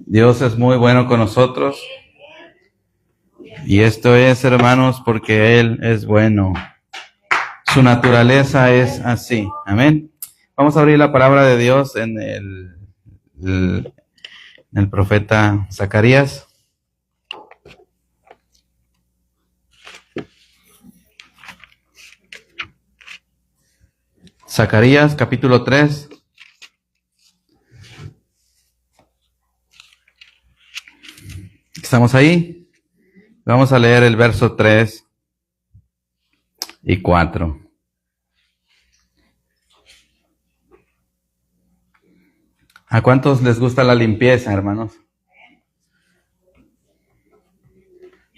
Dios es muy bueno con nosotros. Y esto es, hermanos, porque Él es bueno. Su naturaleza es así. Amén. Vamos a abrir la palabra de Dios en el profeta Zacarías. Zacarías, capítulo 3. ¿Estamos ahí? Vamos a leer el verso 3 y 4. ¿A cuántos les gusta la limpieza, hermanos?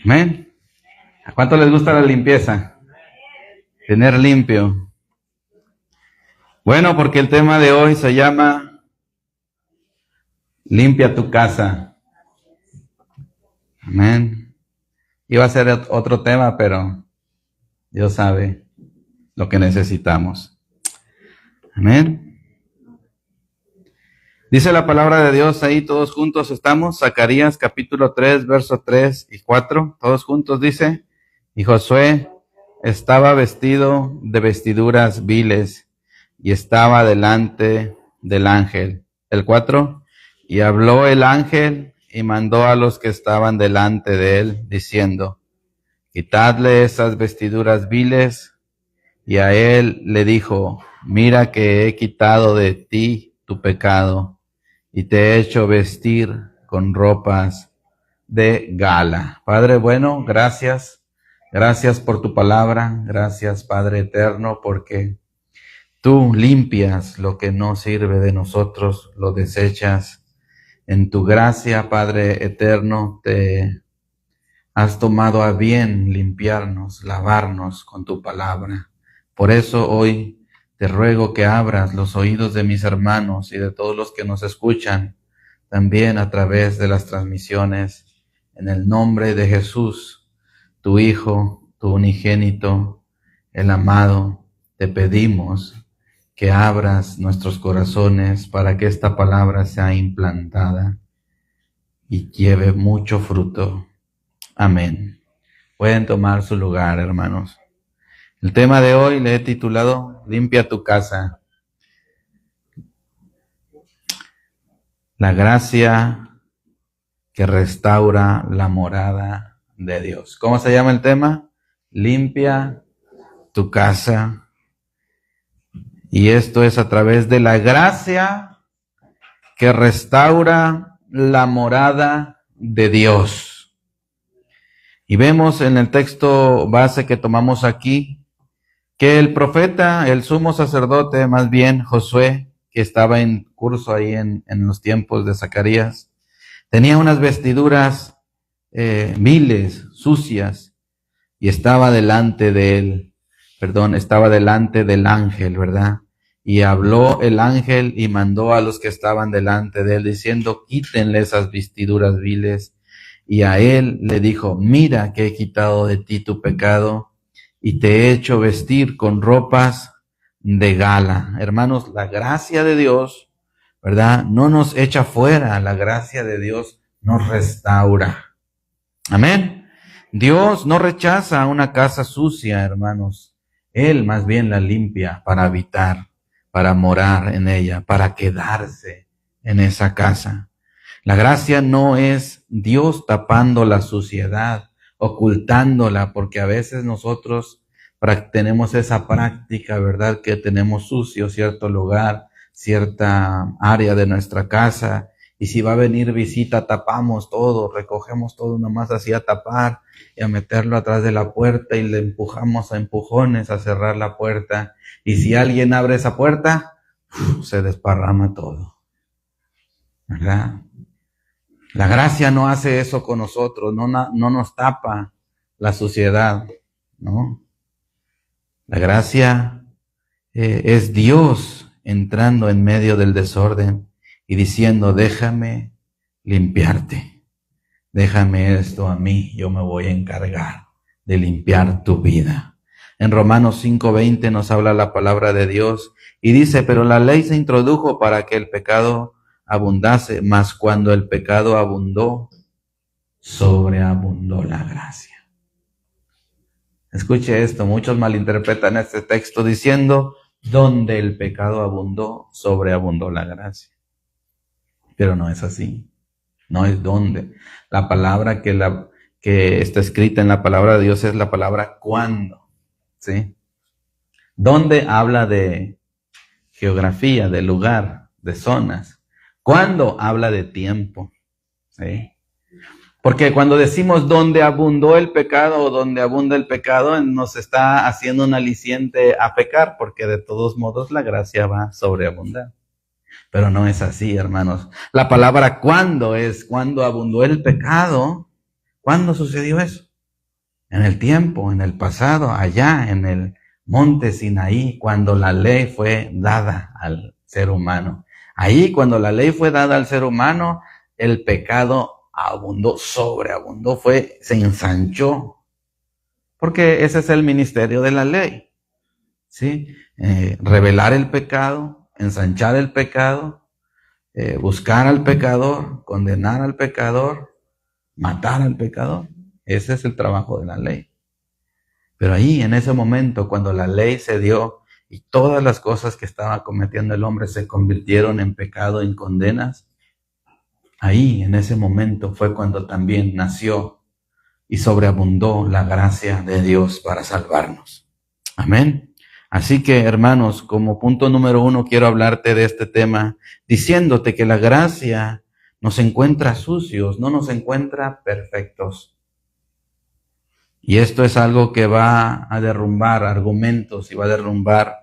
¿Amén? ¿A cuántos les gusta la limpieza? Tener limpio. Bueno, porque el tema de hoy se llama Limpia tu casa. Amén. Iba a ser otro tema, pero Dios sabe lo que necesitamos. Amén. Dice la palabra de Dios ahí, todos juntos estamos. Zacarías capítulo 3, verso 3 y 4. Todos juntos dice: Y Josué estaba vestido de vestiduras viles y estaba delante del ángel. El 4. Y habló el ángel y mandó a los que estaban delante de él, diciendo: Quitadle esas vestiduras viles. Y a él le dijo: Mira que he quitado de ti tu pecado y te he hecho vestir con ropas de gala. Padre bueno, gracias. Gracias por tu palabra. Gracias, Padre eterno, porque tú limpias lo que no sirve de nosotros, lo desechas. En tu gracia, Padre eterno, te has tomado a bien limpiarnos, lavarnos con tu palabra. Por eso hoy te ruego que abras los oídos de mis hermanos y de todos los que nos escuchan, también a través de las transmisiones, en el nombre de Jesús, tu Hijo, tu unigénito, el amado. Te pedimos que abras nuestros corazones para que esta palabra sea implantada y lleve mucho fruto. Amén. Pueden tomar su lugar, hermanos. El tema de hoy le he titulado Limpia tu casa. La gracia que restaura la morada de Dios. ¿Cómo se llama el tema? Limpia tu casa. Y esto es a través de la gracia que restaura la morada de Dios. Y vemos en el texto base que tomamos aquí que el profeta, el sumo sacerdote, más bien Josué, que estaba en curso ahí en los tiempos de Zacarías, tenía unas vestiduras viles, sucias, y estaba delante del ángel, ¿verdad? Y habló el ángel y mandó a los que estaban delante de él, diciendo: Quítenle esas vestiduras viles. Y a él le dijo: Mira que he quitado de ti tu pecado y te he hecho vestir con ropas de gala. Hermanos, la gracia de Dios, ¿verdad?, no nos echa fuera, la gracia de Dios nos restaura. Amén. Dios no rechaza una casa sucia, hermanos. Él más bien la limpia para habitar, para morar en ella, para quedarse en esa casa. La gracia no es Dios tapando la suciedad, ocultándola, porque a veces nosotros tenemos esa práctica, ¿verdad?, que tenemos sucio cierto lugar, cierta área de nuestra casa, y si va a venir visita, tapamos todo, recogemos todo nomás así a tapar y a meterlo atrás de la puerta y le empujamos a empujones a cerrar la puerta, y si alguien abre esa puerta, se desparrama todo, ¿verdad? La gracia no hace eso con nosotros, no nos tapa la suciedad, ¿no? La gracia es Dios entrando en medio del desorden y diciendo: déjame limpiarte, déjame esto a mí, yo me voy a encargar de limpiar tu vida. En Romanos 5:20 nos habla la palabra de Dios y dice: pero la ley se introdujo para que el pecado abundase, mas cuando el pecado abundó, sobreabundó la gracia. Escuche esto, muchos malinterpretan este texto diciendo, donde el pecado abundó, sobreabundó la gracia. Pero no es así, no es donde. La palabra que está escrita en la palabra de Dios es la palabra cuando, ¿sí? Donde habla de geografía, de lugar, de zonas. Cuando habla de tiempo, ¿sí? Porque cuando decimos donde abundó el pecado o donde abunda el pecado, nos está haciendo un aliciente a pecar, porque de todos modos la gracia va a sobreabundar. Pero no es así, hermanos. La palabra cuando es cuando abundó el pecado. ¿Cuándo sucedió eso? En el tiempo, en el pasado, allá en el monte Sinaí, cuando la ley fue dada al ser humano. Ahí, cuando la ley fue dada al ser humano, el pecado abundó, sobreabundó, se ensanchó. Porque ese es el ministerio de la ley, ¿sí? Revelar el pecado, ensanchar el pecado, buscar al pecador, condenar al pecador, matar al pecador. Ese es el trabajo de la ley. Pero ahí, en ese momento, cuando la ley se dio y todas las cosas que estaba cometiendo el hombre se convirtieron en pecado, en condenas, ahí, en ese momento, fue cuando también nació y sobreabundó la gracia de Dios para salvarnos. Amén. Así que, hermanos, como punto número 1, quiero hablarte de este tema, diciéndote que la gracia nos encuentra sucios, no nos encuentra perfectos. Y esto es algo que va a derrumbar argumentos y va a derrumbar,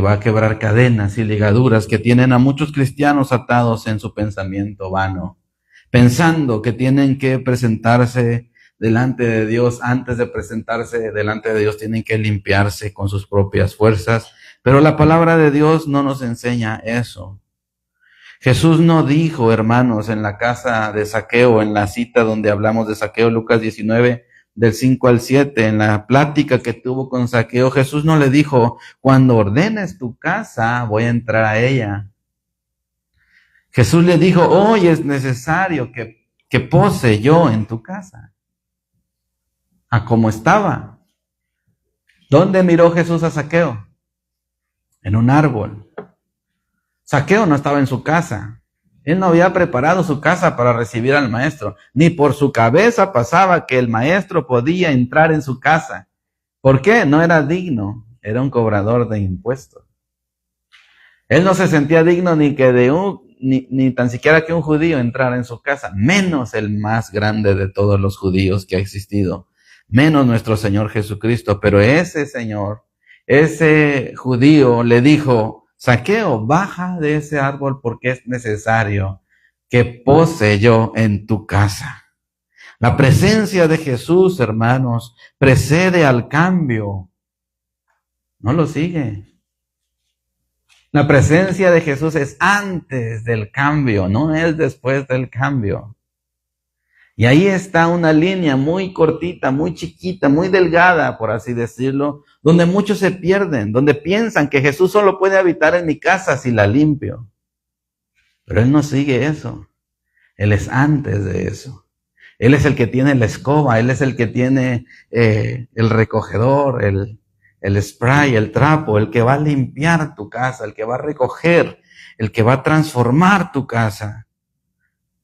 va a quebrar cadenas y ligaduras que tienen a muchos cristianos atados en su pensamiento vano, pensando que tienen que presentarse delante de Dios. Antes de presentarse delante de Dios tienen que limpiarse con sus propias fuerzas, pero la palabra de Dios no nos enseña eso. Jesús no dijo, hermanos, en la casa de Zaqueo, en la cita donde hablamos de Zaqueo, Lucas 19, del 5 al 7, en la plática que tuvo con Zaqueo, Jesús no le dijo, cuando ordenes tu casa, voy a entrar a ella. Jesús le dijo, hoy es necesario que pose yo en tu casa, a como estaba. ¿Dónde miró Jesús a Zaqueo? En un árbol. Zaqueo no estaba en su casa. Él no había preparado su casa para recibir al maestro. Ni por su cabeza pasaba que el maestro podía entrar en su casa. ¿Por qué? No era digno. Era un cobrador de impuestos. Él no se sentía digno ni tan siquiera que un judío entrara en su casa. Menos el más grande de todos los judíos que ha existido. Menos nuestro Señor Jesucristo. Pero ese Señor, ese judío le dijo, Zaqueo, baja de ese árbol porque es necesario que pose yo en tu casa. La presencia de Jesús, hermanos, precede al cambio. No lo sigue. La presencia de Jesús es antes del cambio, no es después del cambio. Y ahí está una línea muy cortita, muy chiquita, muy delgada, por así decirlo, donde muchos se pierden, donde piensan que Jesús solo puede habitar en mi casa si la limpio. Pero Él no sigue eso. Él es antes de eso. Él es el que tiene la escoba, Él es el que tiene el recogedor, el spray, el trapo, el que va a limpiar tu casa, el que va a recoger, el que va a transformar tu casa.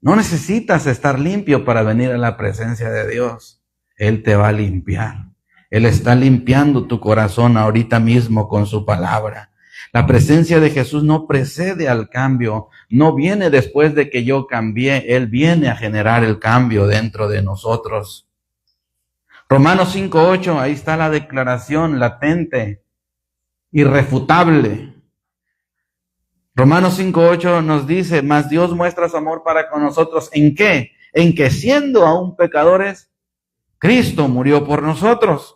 No necesitas estar limpio para venir a la presencia de Dios. Él te va a limpiar. Él está limpiando tu corazón ahorita mismo con su palabra. La presencia de Jesús no precede al cambio, no viene después de que yo cambié. Él viene a generar el cambio dentro de nosotros. Romanos 5:8, ahí está la declaración latente, irrefutable. Romanos 5:8 nos dice, mas Dios muestra su amor para con nosotros. ¿En qué? En que siendo aún pecadores, Cristo murió por nosotros.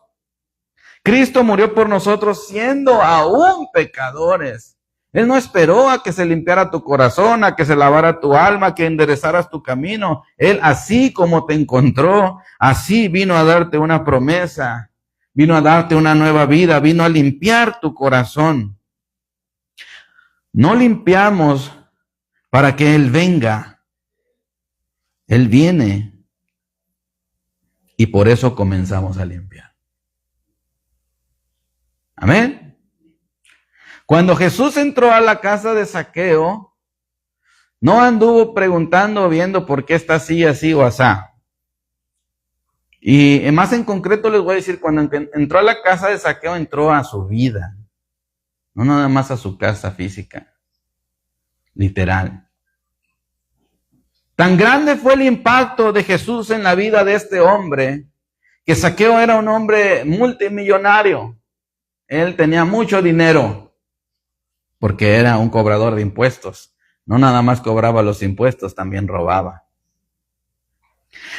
Cristo murió por nosotros siendo aún pecadores. Él no esperó a que se limpiara tu corazón, a que se lavara tu alma, que enderezaras tu camino. Él, así como te encontró, así vino a darte una promesa, vino a darte una nueva vida, vino a limpiar tu corazón. No limpiamos para que Él venga. Él viene y por eso comenzamos a limpiar. Amén. Cuando Jesús entró a la casa de Zaqueo, no anduvo preguntando, viendo por qué está así, así o asá. Y más en concreto les voy a decir, cuando entró a la casa de Zaqueo, entró a su vida. No nada más a su casa física. Literal. Tan grande fue el impacto de Jesús en la vida de este hombre, que Zaqueo era un hombre multimillonario. Él tenía mucho dinero, porque era un cobrador de impuestos. No nada más cobraba los impuestos, también robaba.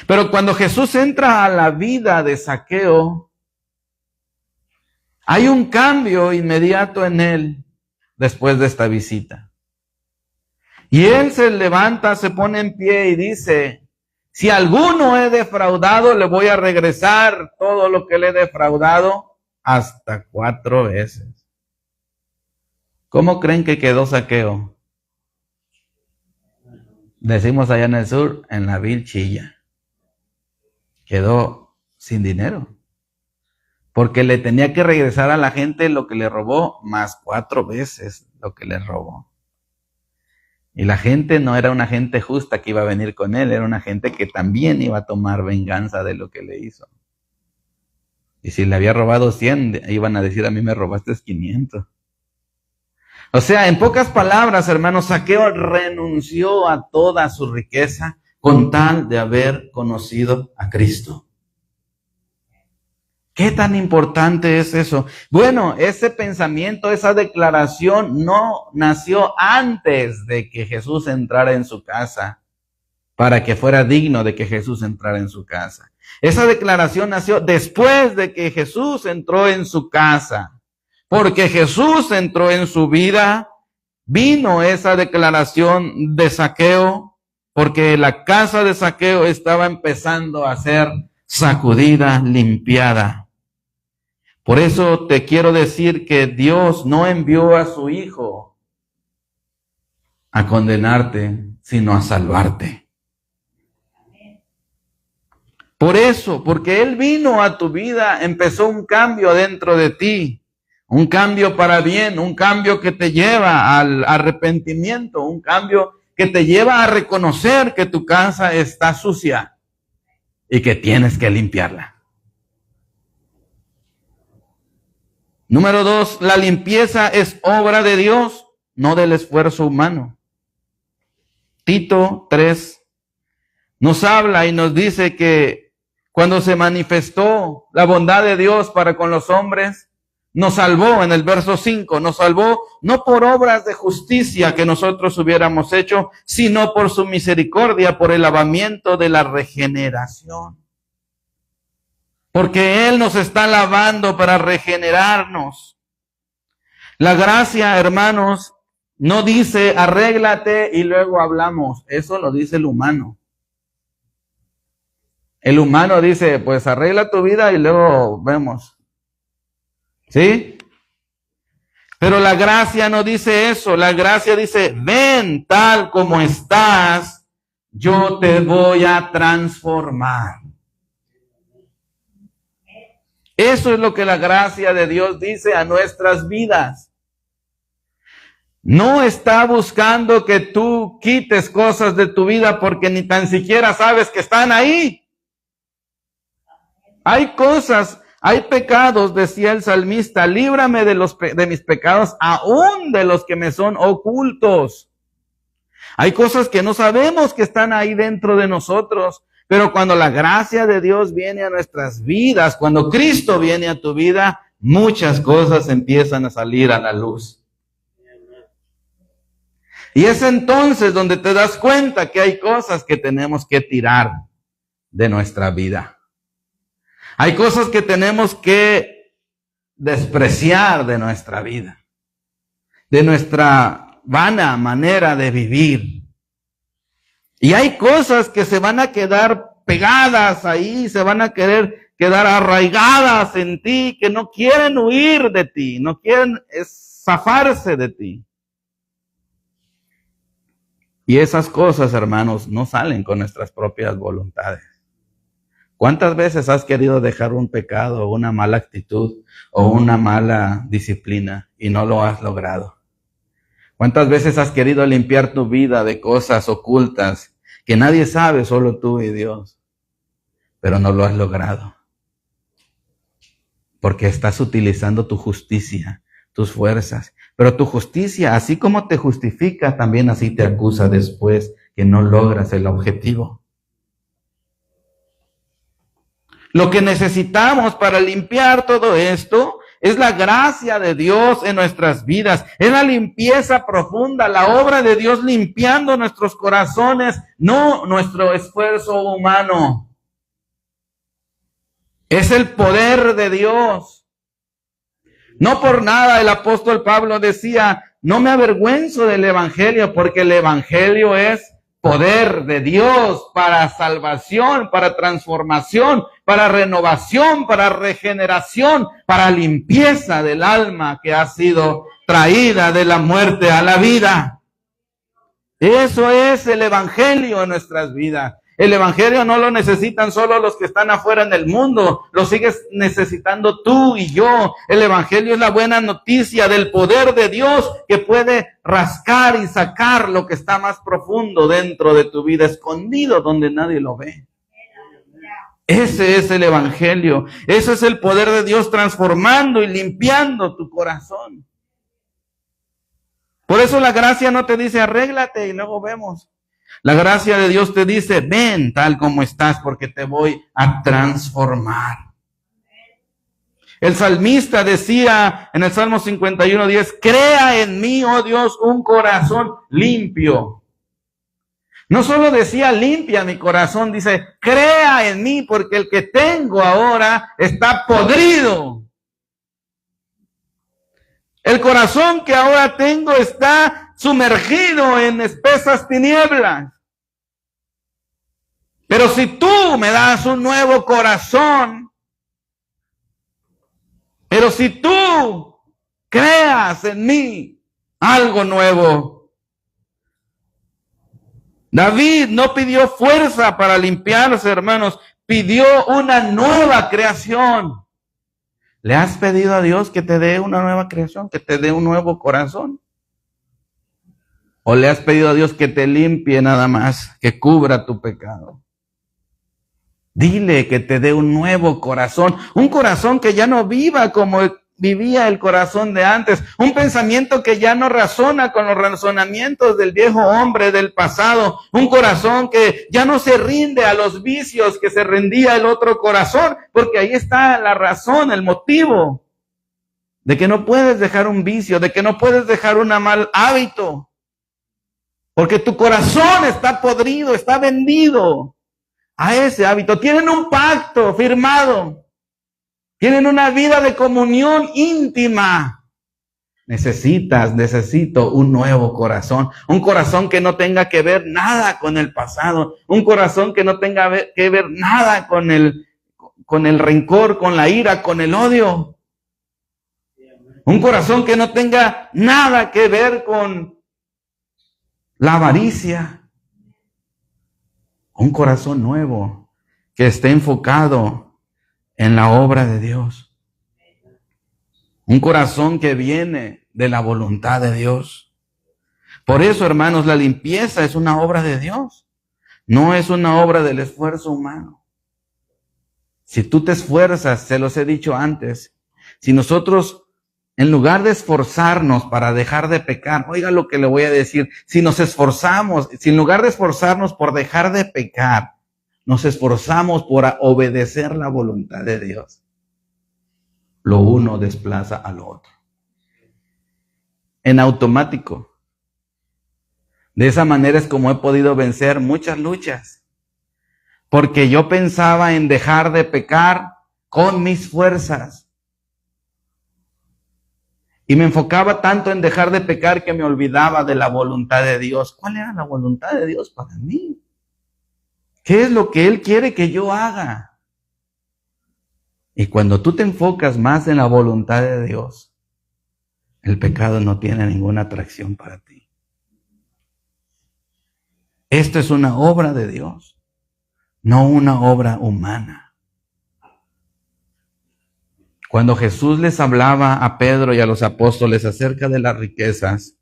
Pero cuando Jesús entra a la vida de Zaqueo, hay un cambio inmediato en él después de esta visita. Y él se levanta, se pone en pie y dice, si alguno he defraudado, le voy a regresar todo lo que le he defraudado hasta 4 veces. ¿Cómo creen que quedó Zaqueo? Decimos allá en el sur, en la vil chilla. Quedó sin dinero. Porque le tenía que regresar a la gente lo que le robó, más 4 veces lo que le robó. Y la gente no era una gente justa que iba a venir con él, era una gente que también iba a tomar venganza de lo que le hizo. Y si le había robado 100, iban a decir, a mí me robaste 500. O sea, en pocas palabras, hermanos, Zaqueo renunció a toda su riqueza con tal de haber conocido a Cristo. ¿Qué tan importante es eso? Bueno, ese pensamiento, esa declaración no nació antes de que Jesús entrara en su casa, para que fuera digno de que Jesús entrara en su casa. Esa declaración nació después de que Jesús entró en su casa. Porque Jesús entró en su vida, vino esa declaración de Zaqueo, porque la casa de Zaqueo estaba empezando a ser sacudida, limpiada. Por eso te quiero decir que Dios no envió a su Hijo a condenarte, sino a salvarte. Por eso, porque Él vino a tu vida, empezó un cambio dentro de ti. Un cambio para bien, un cambio que te lleva al arrepentimiento, un cambio que te lleva a reconocer que tu casa está sucia y que tienes que limpiarla. Número 2, la limpieza es obra de Dios, no del esfuerzo humano. Tito 3 nos habla y nos dice que cuando se manifestó la bondad de Dios para con los hombres, nos salvó en el verso 5, nos salvó no por obras de justicia que nosotros hubiéramos hecho, sino por su misericordia, por el lavamiento de la regeneración. Porque Él nos está lavando para regenerarnos. La gracia, hermanos, no dice arréglate y luego hablamos. Eso lo dice el humano. El humano dice, pues arregla tu vida y luego vemos. ¿Sí? Pero la gracia no dice eso. La gracia dice, ven tal como estás, yo te voy a transformar. Eso es lo que la gracia de Dios dice a nuestras vidas. No está buscando que tú quites cosas de tu vida porque ni tan siquiera sabes que están ahí. Hay cosas, hay pecados, decía el salmista, líbrame de mis pecados, aún de los que me son ocultos. Hay cosas que no sabemos que están ahí dentro de nosotros. Pero cuando la gracia de Dios viene a nuestras vidas, cuando Cristo viene a tu vida, muchas cosas empiezan a salir a la luz. Y es entonces donde te das cuenta que hay cosas que tenemos que tirar de nuestra vida. Hay cosas que tenemos que despreciar de nuestra vida, de nuestra vana manera de vivir. Y hay cosas que se van a quedar pegadas ahí, se van a quedar arraigadas en ti, que no quieren huir de ti, no quieren zafarse de ti. Y esas cosas, hermanos, no salen con nuestras propias voluntades. ¿Cuántas veces has querido dejar un pecado, una mala actitud o una mala disciplina y no lo has logrado? ¿Cuántas veces has querido limpiar tu vida de cosas ocultas que nadie sabe, solo tú y Dios, pero no lo has logrado? Porque estás utilizando tu justicia, tus fuerzas. Pero tu justicia, así como te justifica, también así te acusa después que no logras el objetivo. Lo que necesitamos para limpiar todo esto es la gracia de Dios en nuestras vidas. Es la limpieza profunda, la obra de Dios limpiando nuestros corazones, no nuestro esfuerzo humano. Es el poder de Dios. No por nada el apóstol Pablo decía, no me avergüenzo del evangelio, porque el evangelio es poder de Dios para salvación, para transformación, para renovación, para regeneración, para limpieza del alma que ha sido traída de la muerte a la vida. Eso es el evangelio en nuestras vidas. El evangelio no lo necesitan solo los que están afuera en el mundo, lo sigues necesitando tú y yo. El evangelio es la buena noticia del poder de Dios que puede rascar y sacar lo que está más profundo dentro de tu vida, escondido donde nadie lo ve. Ese es el evangelio, ese es el poder de Dios transformando y limpiando tu corazón. Por eso la gracia no te dice arréglate y luego vemos. La gracia de Dios te dice, ven tal como estás porque te voy a transformar. El salmista decía en el Salmo 51:10, crea en mí, oh Dios, un corazón limpio. No solo decía limpia mi corazón, dice, crea en mí porque el que tengo ahora está podrido. El corazón que ahora tengo está sumergido en espesas tinieblas. Pero si tú me das un nuevo corazón, pero si tú creas en mí algo nuevo. David no pidió fuerza para limpiarse, hermanos, pidió una nueva creación. ¿Le has pedido a Dios que te dé una nueva creación, que te dé un nuevo corazón? ¿O le has pedido a Dios que te limpie nada más, que cubra tu pecado? Dile que te dé un nuevo corazón, un corazón que ya no viva como vivía el corazón de antes, un pensamiento que ya no razona con los razonamientos del viejo hombre del pasado, un corazón que ya no se rinde a los vicios que se rendía el otro corazón, porque ahí está la razón, el motivo de que no puedes dejar un vicio, de que no puedes dejar un mal hábito, porque tu corazón está podrido, está vendido a ese hábito. Tienen un pacto firmado. Tienen una vida de comunión íntima. Necesito un nuevo corazón. Un corazón que no tenga que ver nada con el pasado. Un corazón que no tenga que ver nada con el rencor, con la ira, con el odio. Un corazón que no tenga nada que ver con la avaricia. Un corazón nuevo que esté enfocado en la obra de Dios. Un corazón que viene de la voluntad de Dios. Por eso, hermanos, la limpieza es una obra de Dios. No es una obra del esfuerzo humano. Si tú te esfuerzas, se los he dicho antes, si nosotros, en lugar de esforzarnos para dejar de pecar, oiga lo que le voy a decir, si nos esforzamos, si en lugar de esforzarnos por dejar de pecar, nos esforzamos por obedecer la voluntad de Dios, lo uno desplaza al otro. En automático. De esa manera es como he podido vencer muchas luchas. Porque yo pensaba en dejar de pecar con mis fuerzas. Y me enfocaba tanto en dejar de pecar que me olvidaba de la voluntad de Dios. ¿Cuál era la voluntad de Dios para mí? ¿Qué es lo que Él quiere que yo haga? Y cuando tú te enfocas más en la voluntad de Dios, el pecado no tiene ninguna atracción para ti. Esto es una obra de Dios, no una obra humana. Cuando Jesús les hablaba a Pedro y a los apóstoles acerca de las riquezas,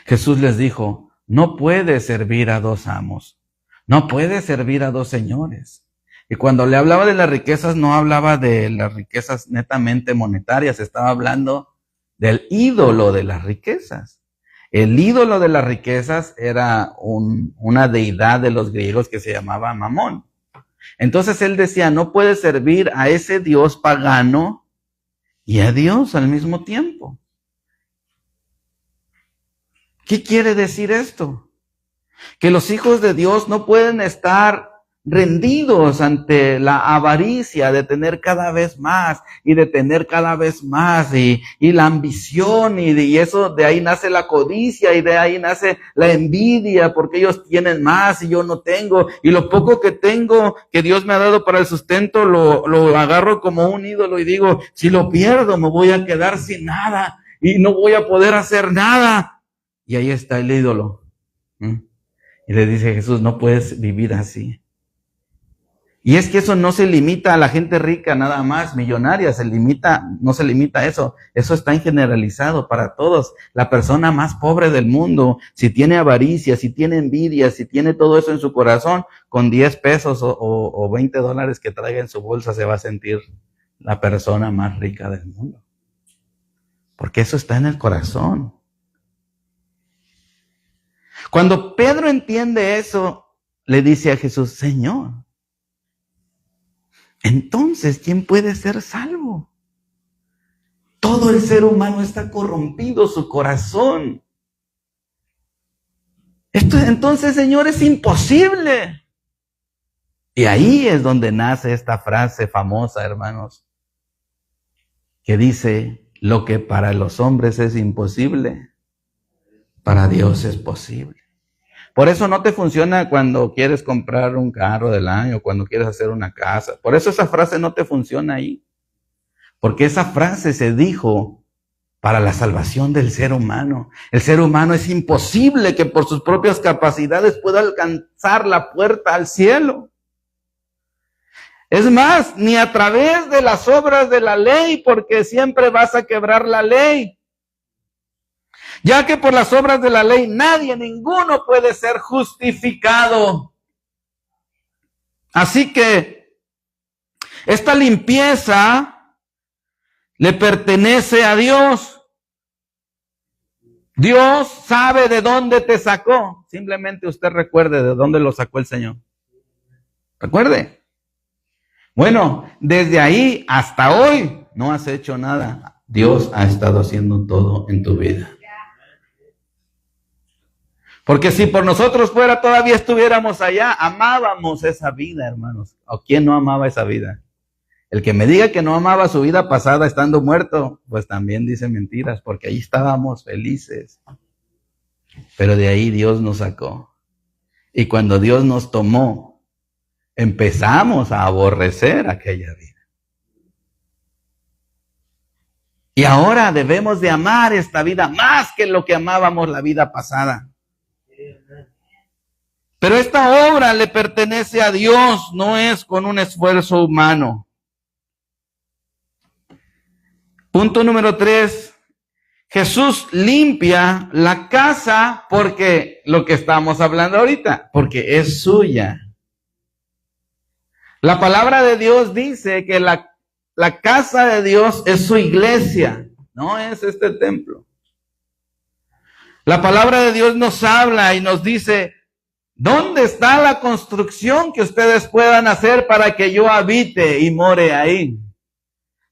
Jesús les dijo, no puede servir a dos amos, no puede servir a dos señores. Y cuando le hablaba de las riquezas, no hablaba de las riquezas netamente monetarias, estaba hablando del ídolo de las riquezas. El ídolo de las riquezas era una deidad de los griegos que se llamaba Mamón. Entonces él decía, no puede servir a ese Dios pagano y a Dios al mismo tiempo. ¿Qué quiere decir esto? Que los hijos de Dios no pueden estar rendidos ante la avaricia de tener cada vez más y de tener cada vez más y la ambición y eso, de ahí nace la codicia y de ahí nace la envidia porque ellos tienen más y yo no tengo, y lo poco que tengo que Dios me ha dado para el sustento lo agarro como un ídolo y digo, si lo pierdo me voy a quedar sin nada y no voy a poder hacer nada. Y ahí está el ídolo. Y le dice Jesús, no puedes vivir así. Y es que eso no se limita a la gente rica nada más, millonaria, no se limita a eso. Eso está generalizado para todos. La persona más pobre del mundo, si tiene avaricia, si tiene envidia, si tiene todo eso en su corazón, con 10 pesos o $20 que traiga en su bolsa se va a sentir la persona más rica del mundo. Porque eso está en el corazón. Cuando Pedro entiende eso, le dice a Jesús, Señor, entonces, ¿quién puede ser salvo? Todo el ser humano está corrompido, su corazón. Esto entonces, Señor, es imposible. Y ahí es donde nace esta frase famosa, hermanos, que dice, lo que para los hombres es imposible, para Dios es posible. Por eso no te funciona cuando quieres comprar un carro del año, cuando quieres hacer una casa. Por eso esa frase no te funciona ahí. Porque esa frase se dijo para la salvación del ser humano. El ser humano es imposible que por sus propias capacidades pueda alcanzar la puerta al cielo. Es más, ni a través de las obras de la ley, porque siempre vas a quebrar la ley. Ya que por las obras de la ley ninguno puede ser justificado. Así que esta limpieza le pertenece a Dios. Dios sabe de dónde te sacó. Simplemente usted recuerde de dónde lo sacó el Señor. Recuerde. Bueno, desde ahí hasta hoy no has hecho nada. Dios ha estado haciendo todo en tu vida. Porque si por nosotros fuera, todavía estuviéramos allá, amábamos esa vida, hermanos. ¿O quién no amaba esa vida? El que me diga que no amaba su vida pasada estando muerto, pues también dice mentiras, porque ahí estábamos felices. Pero de ahí Dios nos sacó. Y cuando Dios nos tomó, empezamos a aborrecer aquella vida. Y ahora debemos de amar esta vida más que lo que amábamos la vida pasada. Pero esta obra le pertenece a Dios, no es con un esfuerzo humano. Punto número 3. Jesús limpia la casa porque lo que estamos hablando ahorita, porque es suya. La palabra de Dios dice que la casa de Dios es su iglesia, no es este templo. La palabra de Dios nos habla y nos dice, ¿dónde está la construcción que ustedes puedan hacer para que yo habite y more ahí?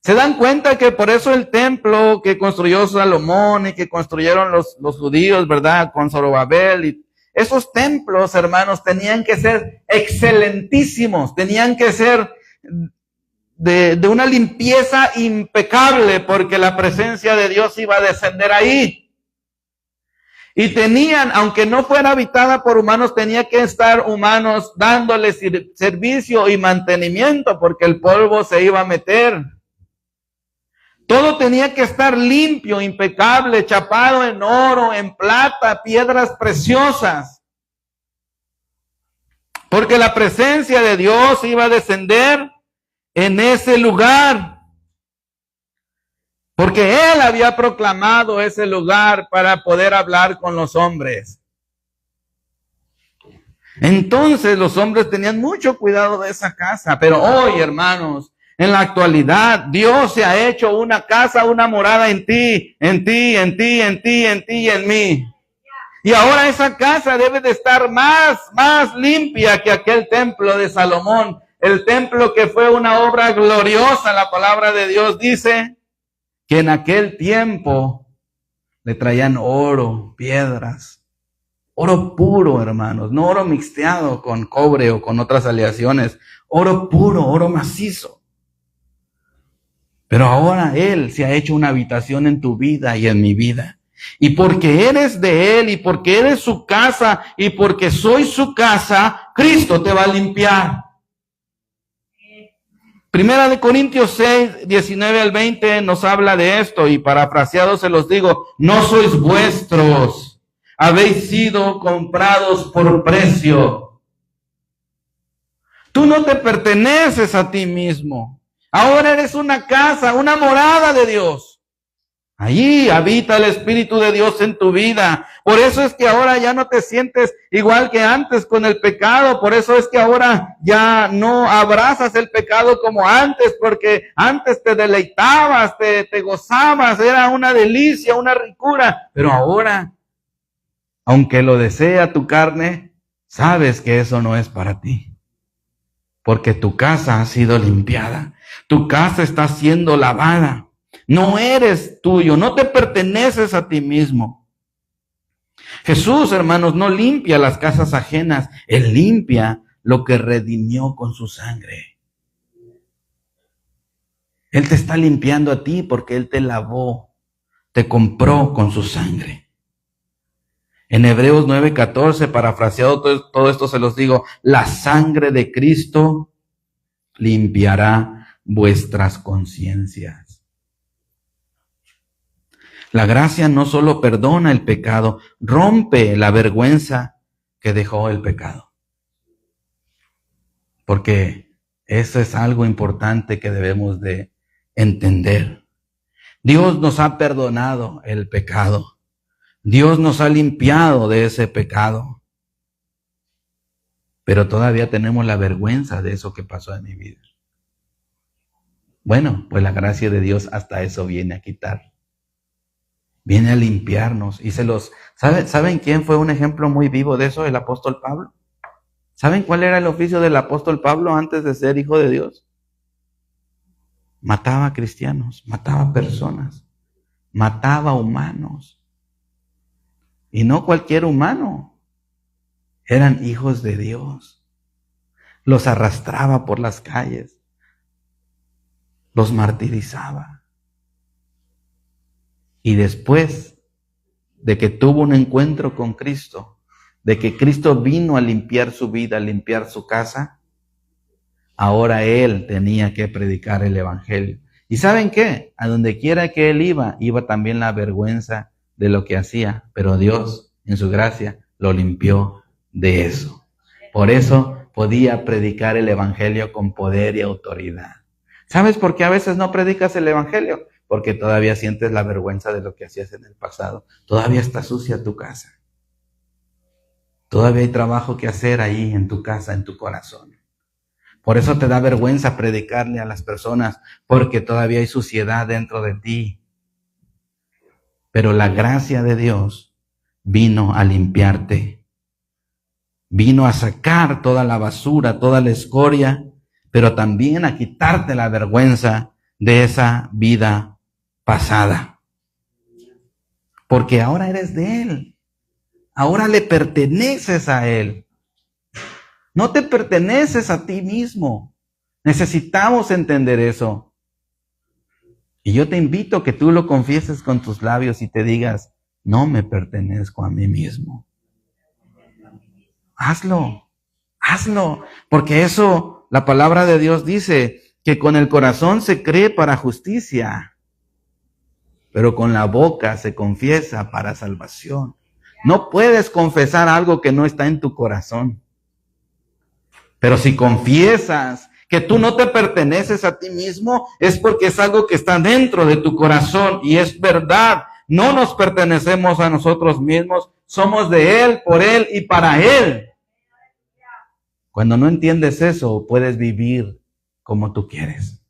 ¿Se dan cuenta que por eso el templo que construyó Salomón y que construyeron los judíos, ¿verdad? Con Zorobabel y esos templos, hermanos, tenían que ser excelentísimos, tenían que ser de una limpieza impecable porque la presencia de Dios iba a descender ahí. Y tenían, aunque no fuera habitada por humanos, tenía que estar humanos dándole servicio y mantenimiento porque el polvo se iba a meter. Todo tenía que estar limpio, impecable, chapado en oro, en plata, piedras preciosas. Porque la presencia de Dios iba a descender en ese lugar. Porque Él había proclamado ese lugar para poder hablar con los hombres. Entonces los hombres tenían mucho cuidado de esa casa. Pero hoy, hermanos, en la actualidad, Dios se ha hecho una casa, una morada en ti, en ti, en ti, en ti, en ti y en mí. Y ahora esa casa debe de estar más limpia que aquel templo de Salomón. El templo que fue una obra gloriosa. La palabra de Dios dice que en aquel tiempo le traían oro, piedras, oro puro, hermanos, no oro mixteado con cobre o con otras aleaciones, oro puro, oro macizo. Pero ahora Él se ha hecho una habitación en tu vida y en mi vida. Y porque eres de Él y porque eres su casa y porque soy su casa, Cristo te va a limpiar. Primera de Corintios 6, 19 al 20 nos habla de esto y parafraseado se los digo, no sois vuestros, habéis sido comprados por precio. Tú no te perteneces a ti mismo. Ahora eres una casa, una morada de Dios. Allí habita el Espíritu de Dios en tu vida. Por eso es que ahora ya no te sientes igual que antes con el pecado. Por eso es que ahora ya no abrazas el pecado como antes, porque antes te deleitabas, te gozabas, era una delicia, una ricura. Pero ahora, aunque lo desea tu carne, sabes que eso no es para ti. Porque tu casa ha sido limpiada. Tu casa está siendo lavada. No eres tuyo, no te perteneces a ti mismo. Jesús, hermanos, no limpia las casas ajenas. Él limpia lo que redimió con su sangre. Él te está limpiando a ti porque Él te lavó, te compró con su sangre. En Hebreos 9:14, parafraseado todo esto se los digo, la sangre de Cristo limpiará vuestras conciencias. La gracia no solo perdona el pecado, rompe la vergüenza que dejó el pecado. Porque eso es algo importante que debemos de entender. Dios nos ha perdonado el pecado. Dios nos ha limpiado de ese pecado. Pero todavía tenemos la vergüenza de eso que pasó en mi vida. Bueno, pues la gracia de Dios hasta eso viene a quitar. Viene a limpiarnos. Y ¿saben quién fue un ejemplo muy vivo de eso? El apóstol Pablo. ¿Saben cuál era el oficio del apóstol Pablo antes de ser hijo de Dios? Mataba cristianos, mataba personas, mataba humanos. Y no cualquier humano. Eran hijos de Dios. Los arrastraba por las calles. Los martirizaba. Y después de que tuvo un encuentro con Cristo, de que Cristo vino a limpiar su vida, a limpiar su casa, ahora Él tenía que predicar el Evangelio. ¿Y saben qué? A donde quiera que Él iba también la vergüenza de lo que hacía, pero Dios, en su gracia, lo limpió de eso. Por eso podía predicar el Evangelio con poder y autoridad. ¿Sabes por qué a veces no predicas el Evangelio? Porque todavía sientes la vergüenza de lo que hacías en el pasado. Todavía está sucia tu casa. Todavía hay trabajo que hacer ahí en tu casa, en tu corazón. Por eso te da vergüenza predicarle a las personas, porque todavía hay suciedad dentro de ti. Pero la gracia de Dios vino a limpiarte. Vino a sacar toda la basura, toda la escoria, pero también a quitarte la vergüenza de esa vida pasada. Porque ahora eres de Él. Ahora le perteneces a Él. No te perteneces a ti mismo. Necesitamos entender eso. Y yo te invito a que tú lo confieses con tus labios y te digas, no me pertenezco a mí mismo. Hazlo. Porque eso, la palabra de Dios dice que con el corazón se cree para justicia, pero con la boca se confiesa para salvación. No puedes confesar algo que no está en tu corazón. Pero si confiesas que tú no te perteneces a ti mismo, es porque es algo que está dentro de tu corazón y es verdad. No nos pertenecemos a nosotros mismos, somos de Él, por Él y para Él. Cuando no entiendes eso, puedes vivir como tú quieres.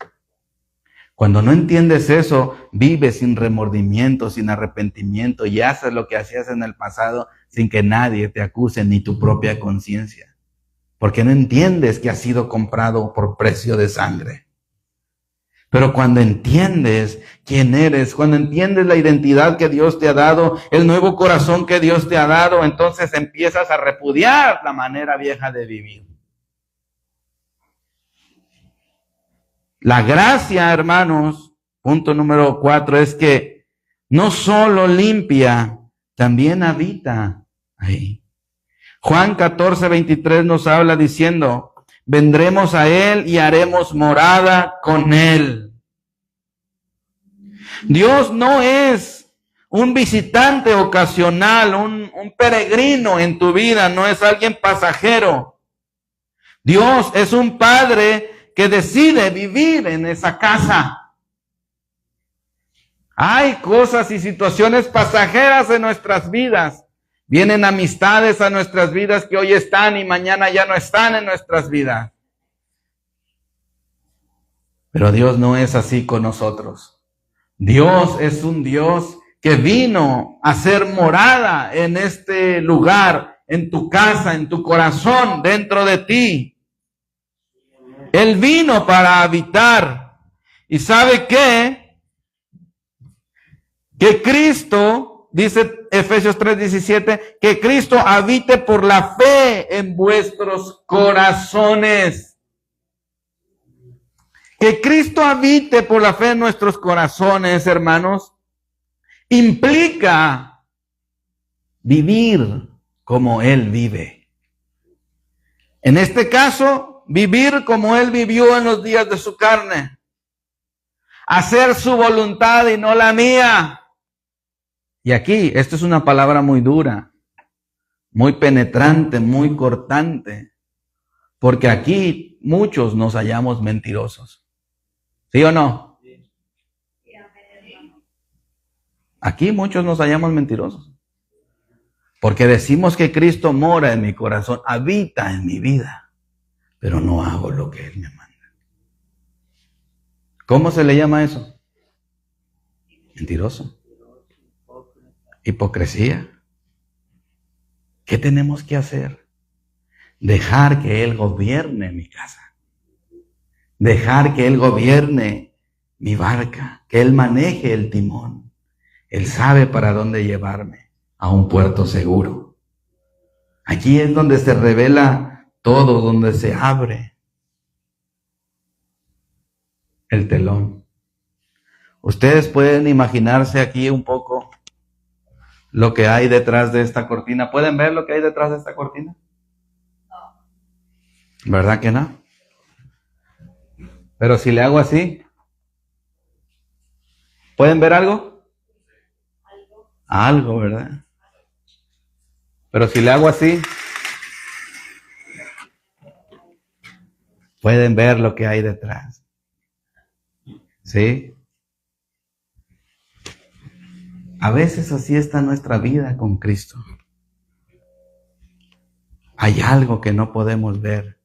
Cuando no entiendes eso, vives sin remordimiento, sin arrepentimiento y haces lo que hacías en el pasado sin que nadie te acuse, ni tu propia conciencia. Porque no entiendes que has sido comprado por precio de sangre. Pero cuando entiendes quién eres, cuando entiendes la identidad que Dios te ha dado, el nuevo corazón que Dios te ha dado, entonces empiezas a repudiar la manera vieja de vivir. La gracia, hermanos, punto número 4, es que no solo limpia, también habita ahí. Juan 14:23 nos habla diciendo, vendremos a Él y haremos morada con Él. Dios no es un visitante ocasional, un peregrino en tu vida, no es alguien pasajero. Dios es un Padre que decide vivir en esa casa. Hay cosas y situaciones pasajeras en nuestras vidas. Vienen amistades a nuestras vidas que hoy están y mañana ya no están en nuestras vidas. Pero Dios no es así con nosotros. Dios es un Dios que vino a ser morada en este lugar, en tu casa, en tu corazón, dentro de ti. Él vino para habitar. ¿Y sabe qué? Que Cristo, dice Efesios 3:17, que Cristo habite por la fe en vuestros corazones. Que Cristo habite por la fe en nuestros corazones, hermanos, implica vivir como Él vive. En este caso, vivir como Él vivió en los días de su carne. Hacer su voluntad y no la mía. Y aquí, esto es una palabra muy dura, muy penetrante, muy cortante, porque aquí muchos nos hallamos mentirosos. ¿Sí o no? Aquí muchos nos hallamos mentirosos, porque decimos que Cristo mora en mi corazón, habita en mi vida, pero no hago lo que Él me manda. ¿Cómo se le llama eso? Mentiroso. Hipocresía. ¿Qué tenemos que hacer? Dejar que Él gobierne mi casa. Dejar que Él gobierne mi barca. Que Él maneje el timón. Él sabe para dónde llevarme. A un puerto seguro. Allí es donde se revela todo, donde se abre el telón. Ustedes pueden imaginarse aquí un poco lo que hay detrás de esta cortina. ¿Pueden ver lo que hay detrás de esta cortina? ¿Verdad que no? Pero si le hago así, ¿pueden ver algo? Algo, ¿verdad? Pero si le hago así, pueden ver lo que hay detrás. ¿Sí? A veces así está nuestra vida con Cristo. Hay algo que no podemos ver.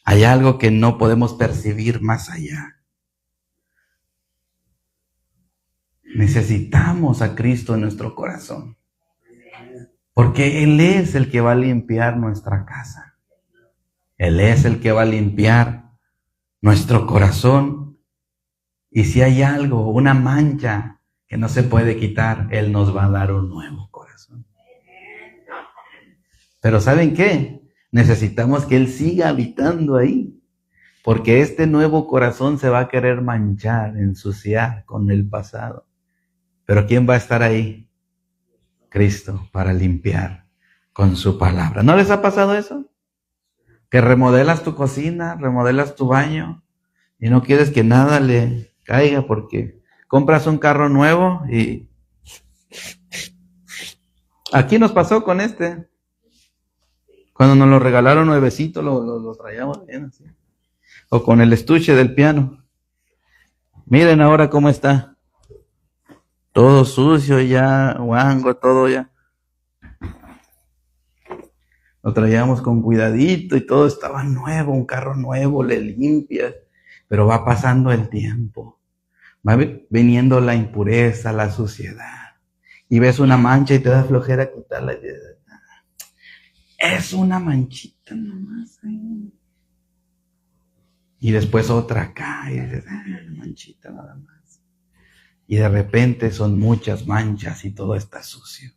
Hay algo que no podemos percibir más allá. Necesitamos a Cristo en nuestro corazón. Porque Él es el que va a limpiar nuestra casa. Él es el que va a limpiar nuestro corazón. Y si hay algo, una mancha que no se puede quitar, Él nos va a dar un nuevo corazón. Pero ¿saben qué? Necesitamos que Él siga habitando ahí, porque este nuevo corazón se va a querer manchar, ensuciar con el pasado. Pero ¿quién va a estar ahí? Cristo, para limpiar con su palabra. ¿No les ha pasado eso? Que remodelas tu cocina, remodelas tu baño y no quieres que nada le caiga porque compras un carro nuevo y aquí nos pasó con Cuando nos lo regalaron nuevecito, lo traíamos bien así. O con el estuche del piano. Miren ahora cómo está. Todo sucio ya, guango, todo ya. Lo traíamos con cuidadito y todo estaba nuevo, un carro nuevo, le limpias. Pero va pasando el tiempo. Va viniendo la impureza, la suciedad. Y ves una mancha y te da flojera quitarla. Es una manchita nomás ahí. Y después otra acá. Y dices, manchita nada más. Y de repente son muchas manchas y todo está sucio.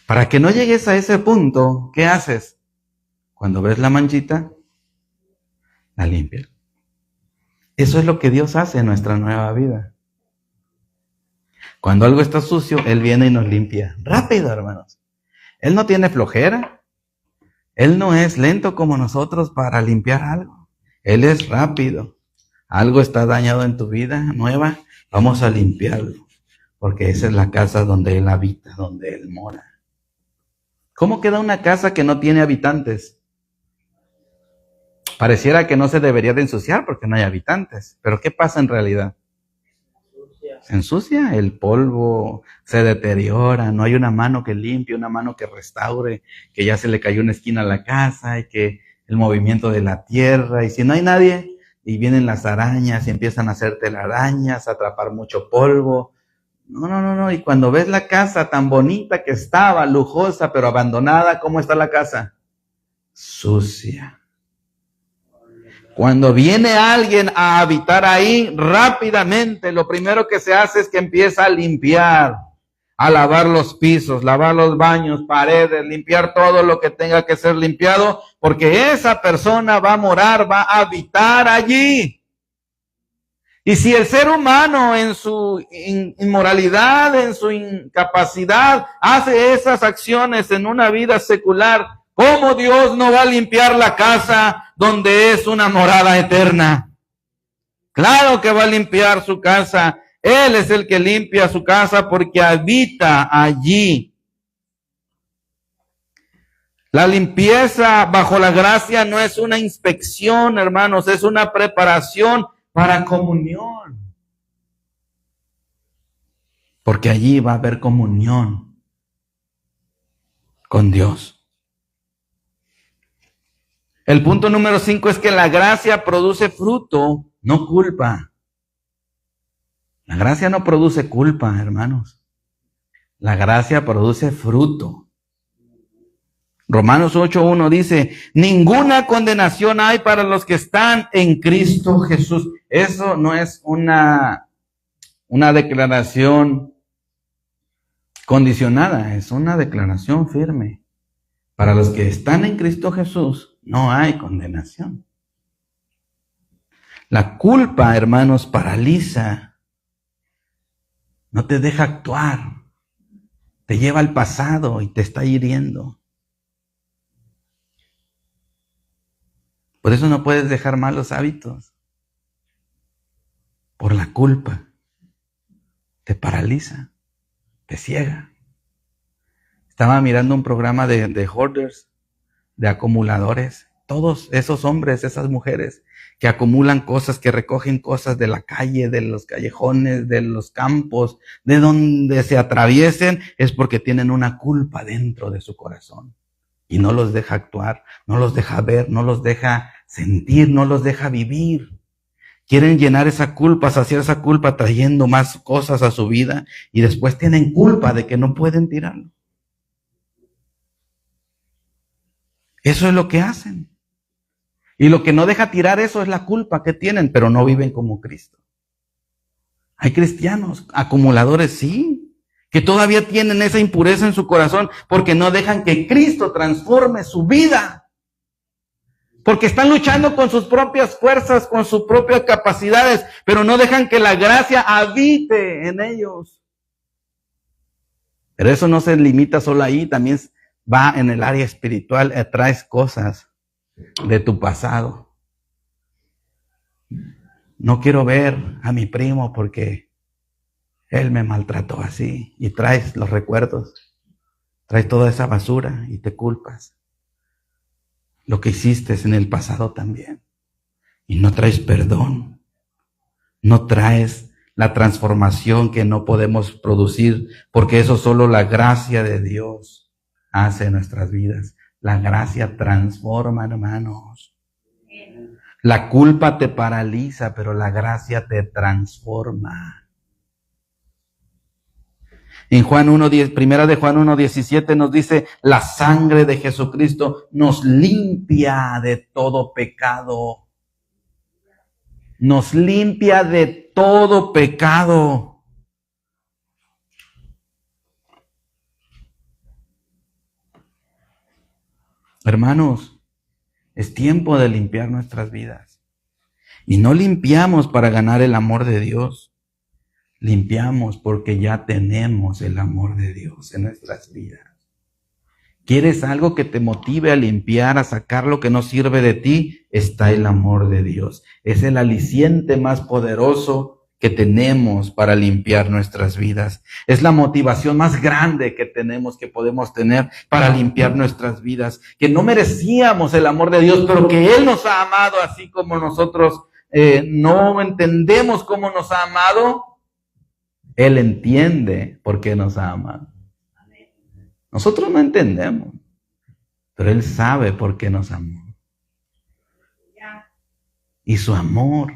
Para que no llegues a ese punto, ¿qué haces? Cuando ves la manchita, la limpias. Eso es lo que Dios hace en nuestra nueva vida. Cuando algo está sucio, Él viene y nos limpia. Rápido, hermanos. Él no tiene flojera. Él no es lento como nosotros para limpiar algo. Él es rápido. Algo está dañado en tu vida nueva, vamos a limpiarlo. Porque esa es la casa donde Él habita, donde Él mora. ¿Cómo queda una casa que no tiene habitantes? Pareciera que no se debería de ensuciar porque no hay habitantes. Pero ¿qué pasa en realidad? Se ensucia, el polvo se deteriora, no hay una mano que limpie, una mano que restaure, que ya se le cayó una esquina a la casa y que el movimiento de la tierra, y si no hay nadie, y vienen las arañas y empiezan a hacer telarañas, a atrapar mucho polvo. No, y cuando ves la casa tan bonita que estaba, lujosa, pero abandonada, ¿cómo está la casa? Sucia. Cuando viene alguien a habitar ahí, rápidamente lo primero que se hace es que empieza a limpiar, a lavar los pisos, lavar los baños, paredes, limpiar todo lo que tenga que ser limpiado, porque esa persona va a morar, va a habitar allí. Y si el ser humano en su inmoralidad, en su incapacidad, hace esas acciones en una vida secular, ¿cómo Dios no va a limpiar la casa donde es una morada eterna? Claro que va a limpiar su casa. Él es el que limpia su casa porque habita allí. La limpieza bajo la gracia no es una inspección, hermanos, es una preparación para comunión. Porque allí va a haber comunión con Dios. El punto número 5 es que la gracia produce fruto, no culpa. La gracia no produce culpa, hermanos. La gracia produce fruto. Romanos 8:1 dice, ninguna condenación hay para los que están en Cristo Jesús. Eso no es una declaración condicionada, es una declaración firme. Para los que están en Cristo Jesús, no hay condenación. La culpa, hermanos, paraliza, no te deja actuar, te lleva al pasado y te está hiriendo. Por eso no puedes dejar malos hábitos. Por la culpa. Te paraliza, te ciega. Estaba mirando un programa de hoarders, de acumuladores. Todos esos hombres, esas mujeres que acumulan cosas, que recogen cosas de la calle, de los callejones, de los campos, de donde se atraviesen, es porque tienen una culpa dentro de su corazón. Y no los deja actuar, no los deja ver, no los deja sentir, no los deja vivir. Quieren llenar esa culpa, saciar esa culpa trayendo más cosas a su vida y después tienen culpa de que no pueden tirarlo. Eso es lo que hacen. Y lo que no deja tirar eso es la culpa que tienen, pero no viven como Cristo. Hay cristianos, acumuladores, sí, que todavía tienen esa impureza en su corazón porque no dejan que Cristo transforme su vida. Porque están luchando con sus propias fuerzas, con sus propias capacidades, pero no dejan que la gracia habite en ellos. Pero eso no se limita solo ahí, también va en el área espiritual, traes cosas de tu pasado. No quiero ver a mi primo porque él me maltrató así. Y traes los recuerdos, traes toda esa basura y te culpas. lo que hiciste en el pasado también. Y no traes perdón. No traes la transformación que no podemos producir, porque eso solo la gracia de Dios hace en nuestras vidas. La gracia transforma, hermanos. La culpa te paraliza, pero la gracia te transforma. En Juan 1:10, primera de Juan 1:17 nos dice, la sangre de Jesucristo nos limpia de todo pecado. Nos limpia de todo pecado. Hermanos, es tiempo de limpiar nuestras vidas. Y no limpiamos para ganar el amor de Dios. Limpiamos porque ya tenemos el amor de Dios en nuestras vidas. ¿Quieres algo que te motive a limpiar, a sacar lo que no sirve de ti? Está el amor de Dios. Es el aliciente más poderoso que tenemos para limpiar nuestras vidas. Es la motivación más grande que tenemos, que podemos tener para limpiar nuestras vidas. Que no merecíamos el amor de Dios, pero que Él nos ha amado así como nosotros no entendemos cómo nos ha amado. Él entiende por qué nos ha amado. Nosotros no entendemos, pero Él sabe por qué nos amó. Y su amor,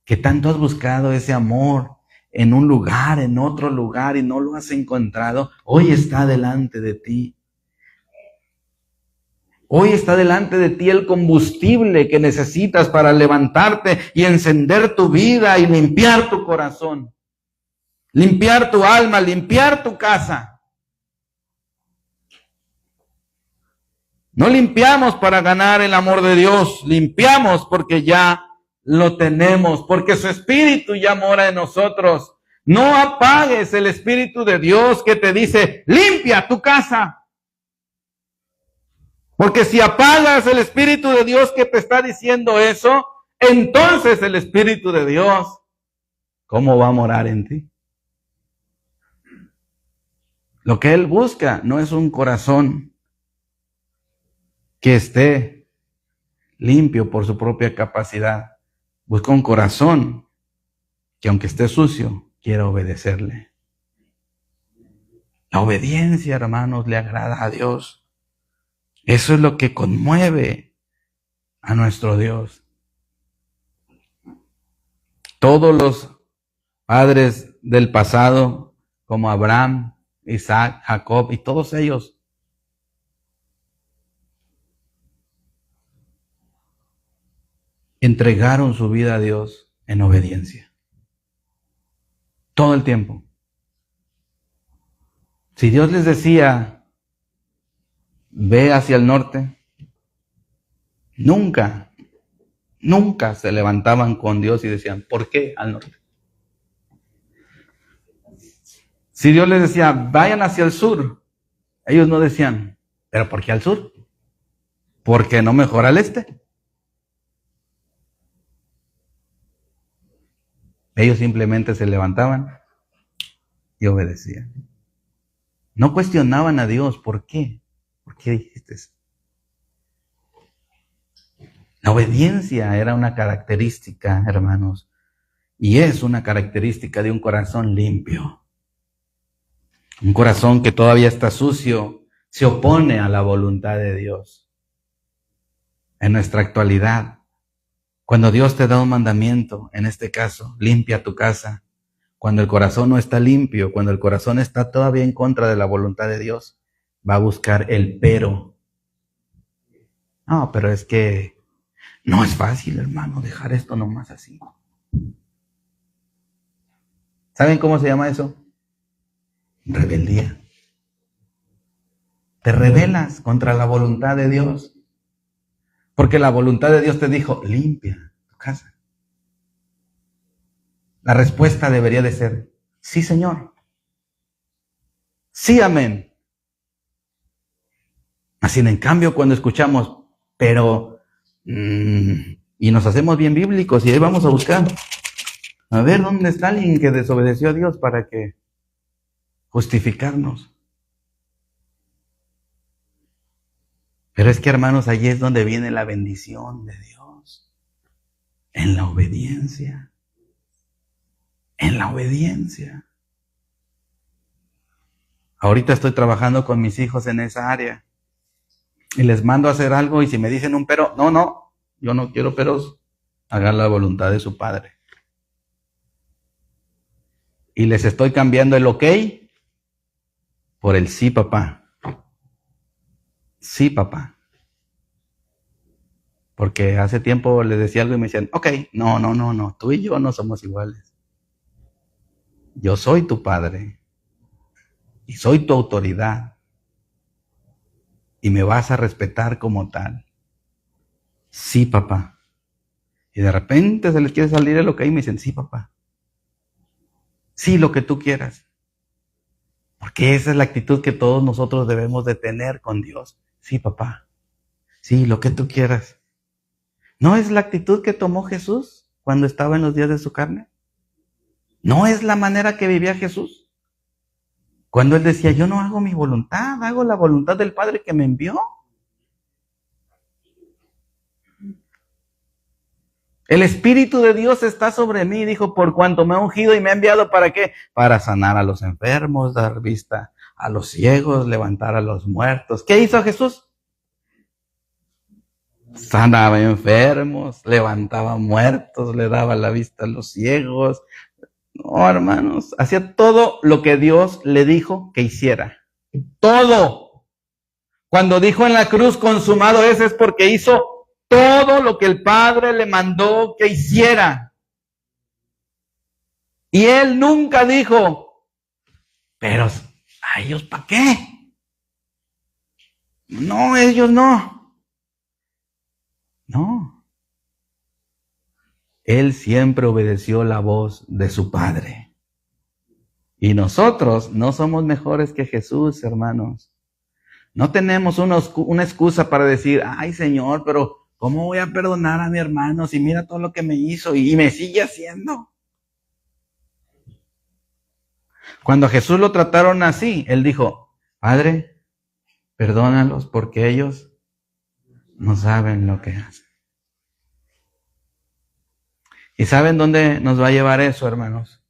que tanto has buscado ese amor en un lugar, en otro lugar, y no lo has encontrado, hoy está delante de ti. Hoy está delante de ti el combustible que necesitas para levantarte y encender tu vida y limpiar tu corazón. Limpiar tu alma, limpiar tu casa. No limpiamos para ganar el amor de Dios, limpiamos porque ya lo tenemos, porque su Espíritu ya mora en nosotros. No apagues el Espíritu de Dios que te dice, limpia tu casa. Porque si apagas el Espíritu de Dios que te está diciendo eso, entonces el Espíritu de Dios, ¿cómo va a morar en ti? Lo que Él busca no es un corazón que esté limpio por su propia capacidad. Busca un corazón que aunque esté sucio, quiera obedecerle. La obediencia, hermanos, le agrada a Dios. Eso es lo que conmueve a nuestro Dios. Todos los padres del pasado, como Abraham, Isaac, Jacob y todos ellos, entregaron su vida a Dios en obediencia. Todo el tiempo. Si Dios les decía, ve hacia el norte, nunca se levantaban con Dios y decían, ¿por qué al norte? Si Dios les decía, vayan hacia el sur, ellos no decían, ¿pero por qué al sur? ¿Por qué no mejor al este? Ellos simplemente se levantaban y obedecían. No cuestionaban a Dios, ¿por qué? ¿Por qué dijiste eso? La obediencia era una característica, hermanos, y es una característica de un corazón limpio. Un corazón que todavía está sucio, se opone a la voluntad de Dios. En nuestra actualidad, cuando Dios te da un mandamiento, en este caso, limpia tu casa, cuando el corazón no está limpio, cuando el corazón está todavía en contra de la voluntad de Dios, va a buscar el pero. No, pero es que no es fácil, hermano, dejar esto nomás así. ¿Saben cómo se llama eso? Rebeldía. Te rebelas contra la voluntad de Dios. Porque la voluntad de Dios te dijo, limpia tu casa. La respuesta debería de ser, sí, Señor. Sí, amén. Así en cambio, cuando escuchamos, pero, y nos hacemos bien bíblicos y ahí vamos a buscar. A ver, ¿dónde está alguien que desobedeció a Dios para que justificarnos? Pero es que, hermanos, allí es donde viene la bendición de Dios. En la obediencia. En la obediencia. Ahorita estoy trabajando con mis hijos en esa área. Y les mando a hacer algo y si me dicen un pero, no, yo no quiero peros. Hagan la voluntad de su padre. Y les estoy cambiando el ok por el sí, papá. Sí, papá. Porque hace tiempo les decía algo y me decían, ok, no, tú y yo no somos iguales. Yo soy tu padre y soy tu autoridad y me vas a respetar como tal. Sí, papá. Y de repente se les quiere salir el ok y me dicen, sí, papá. Sí, lo que tú quieras. Porque esa es la actitud que todos nosotros debemos de tener con Dios. Sí, papá. Sí, lo que tú quieras. ¿No es la actitud que tomó Jesús cuando estaba en los días de su carne? ¿No es la manera que vivía Jesús? Cuando él decía, yo no hago mi voluntad, hago la voluntad del Padre que me envió. El Espíritu de Dios está sobre mí, dijo, por cuanto me ha ungido y me ha enviado, ¿para qué? Para sanar a los enfermos, dar vista a los ciegos, levantar a los muertos. ¿Qué hizo Jesús? Sanaba enfermos, levantaba muertos, le daba la vista a los ciegos. No, hermanos, hacía todo lo que Dios le dijo que hiciera. Todo. Cuando dijo en la cruz, consumado es porque hizo todo lo que el Padre le mandó que hiciera. Y él nunca dijo, pero ¿a ellos para qué? No, ellos no. No. Él siempre obedeció la voz de su Padre. Y nosotros no somos mejores que Jesús, hermanos. No tenemos una excusa para decir, ay, Señor, pero ¿cómo voy a perdonar a mi hermano si mira todo lo que me hizo y me sigue haciendo? Cuando a Jesús lo trataron así, él dijo, Padre, perdónalos porque ellos no saben lo que hacen. ¿Y saben dónde nos va a llevar eso, hermanos?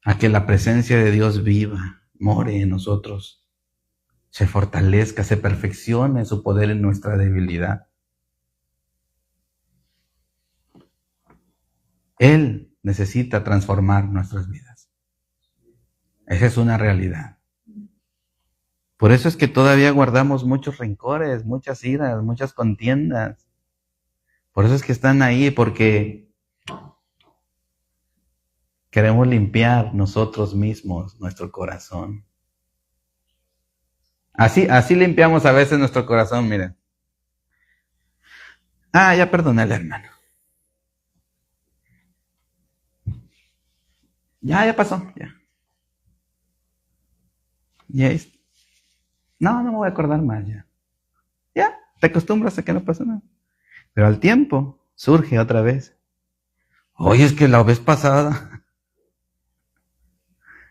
A que la presencia de Dios viva, more en nosotros, se fortalezca, se perfeccione su poder en nuestra debilidad. Él necesita transformar nuestras vidas. Esa es una realidad. Por eso es que todavía guardamos muchos rencores, muchas iras, muchas contiendas. Por eso es que están ahí, porque queremos limpiar nosotros mismos nuestro corazón. Así limpiamos a veces nuestro corazón, miren. Ya perdoné al hermano. Ya pasó, ya. No me voy a acordar más ya. Ya, te acostumbras a que no pasa nada. Pero al tiempo surge otra vez. Oye, es que la vez pasada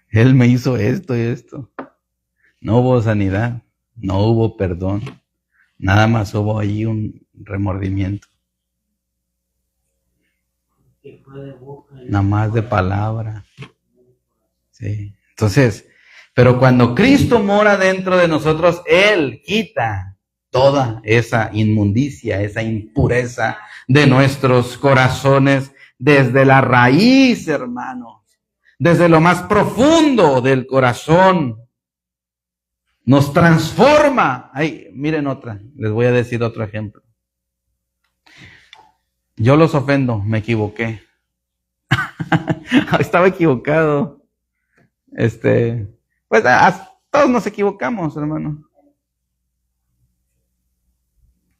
él me hizo esto y esto. No hubo sanidad, no hubo perdón. Nada más hubo ahí un remordimiento. Nada más de palabra. Sí. Entonces, pero cuando Cristo mora dentro de nosotros, Él quita toda esa inmundicia, esa impureza de nuestros corazones desde la raíz, hermanos, desde lo más profundo del corazón. Nos transforma. Ay, miren otra, les voy a decir otro ejemplo. Yo los ofendo, me equivoqué. Estaba equivocado. Pues todos nos equivocamos, hermano.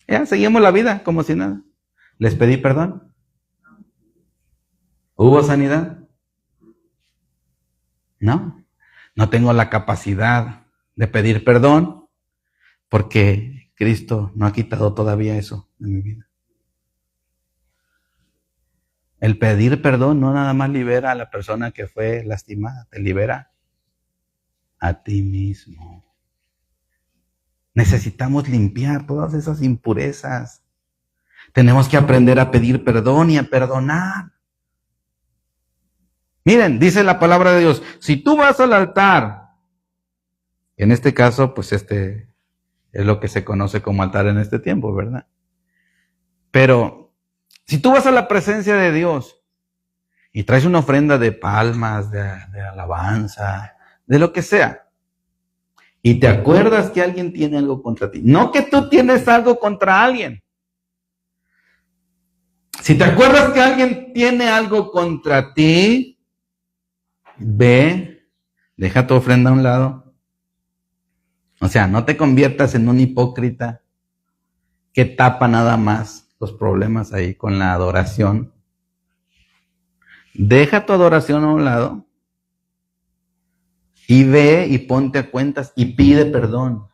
Ya, seguimos la vida como si nada. Les pedí perdón. ¿Hubo sanidad? No tengo la capacidad de pedir perdón porque Cristo no ha quitado todavía eso de mi vida. El pedir perdón no nada más libera a la persona que fue lastimada, te libera a ti mismo. Necesitamos limpiar todas esas impurezas. Tenemos que aprender a pedir perdón y a perdonar. Miren, dice la palabra de Dios, si tú vas al altar, en este caso, pues es lo que se conoce como altar en este tiempo, ¿verdad? Pero si tú vas a la presencia de Dios y traes una ofrenda de palmas, de alabanza, de lo que sea, y te acuerdas que alguien tiene algo contra ti, no que tú tienes algo contra alguien. Si te acuerdas que alguien tiene algo contra ti, ve, deja tu ofrenda a un lado. O sea, no te conviertas en un hipócrita que tapa nada más los problemas ahí con la adoración. Deja tu adoración a un lado y ve y ponte a cuentas y pide perdón.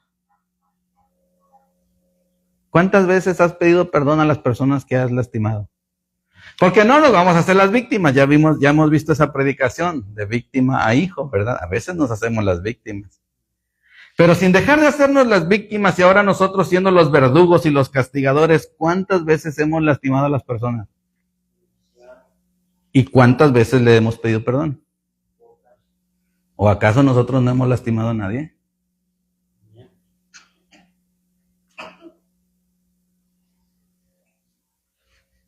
¿Cuántas veces has pedido perdón a las personas que has lastimado? Porque no nos vamos a hacer las víctimas. Ya hemos visto esa predicación de víctima a hijo, ¿verdad? A veces nos hacemos las víctimas. Pero sin dejar de hacernos las víctimas y ahora nosotros siendo los verdugos y los castigadores, ¿cuántas veces hemos lastimado a las personas? ¿Y cuántas veces le hemos pedido perdón? ¿O acaso nosotros no hemos lastimado a nadie?